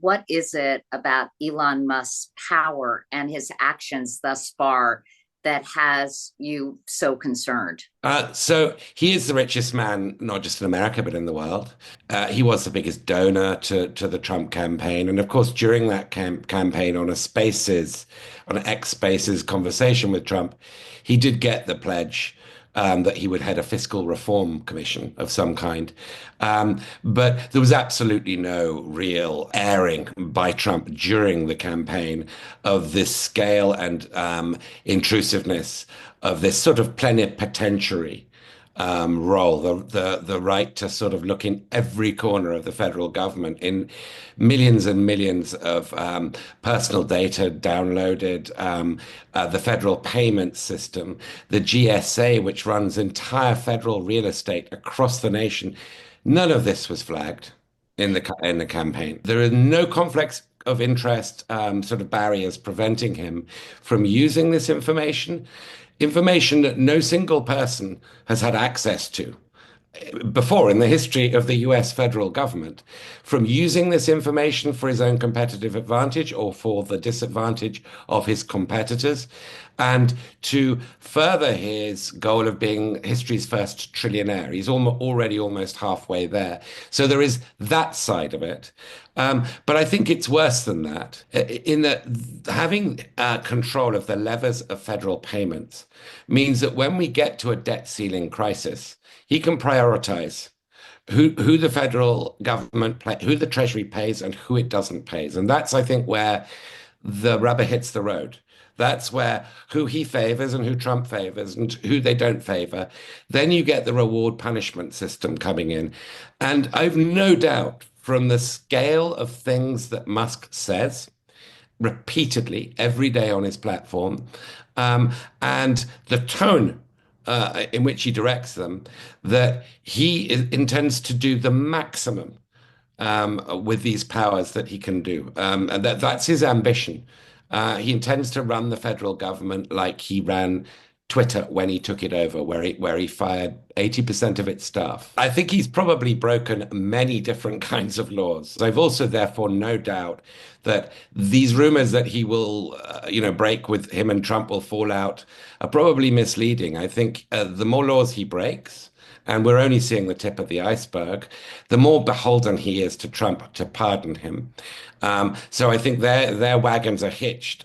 What is it about Elon Musk's power and his actions thus far that has you so concerned? So he is the richest man, not just in America, but in the world. He was the biggest donor to the Trump campaign. And of course, during that campaign on an X Spaces conversation with Trump, he did get the pledge that he would head a fiscal reform commission of some kind. But there was absolutely no real airing by Trump during the campaign of this scale and intrusiveness of this sort of plenipotentiary role, the right to sort of look in every corner of the federal government in millions and millions of personal data downloaded, the federal payment system, the GSA, which runs entire federal real estate across the nation. None of this was flagged in the campaign. There are no conflicts of interest, sort of barriers preventing him from using this information that no single person has had access to before in the history of the US federal government, from using this information for his own competitive advantage or for the disadvantage of his competitors, and to further his goal of being history's first trillionaire. He's already almost halfway there. So there is that side of it. But I think it's worse than that, in that having control of the levers of federal payments means that when we get to a debt ceiling crisis, he can prioritize who the federal government, who the Treasury pays and who it doesn't pays. And that's, I think, where the rubber hits the road. That's where who he favors and who Trump favors and who they don't favor. Then you get the reward punishment system coming in. And I've no doubt from the scale of things that Musk says repeatedly every day on his platform, and the tone in which he directs them, that intends to do the maximum with these powers that he can do. And that's his ambition. He intends to run the federal government like he ran Twitter when he took it over, where he fired 80% of its staff. I think he's probably broken many different kinds of laws. I've also, therefore, no doubt that these rumors that he will, break with him and Trump will fall out are probably misleading. I think the more laws he breaks, and we're only seeing the tip of the iceberg, the more beholden he is to Trump to pardon him. So I think their wagons are hitched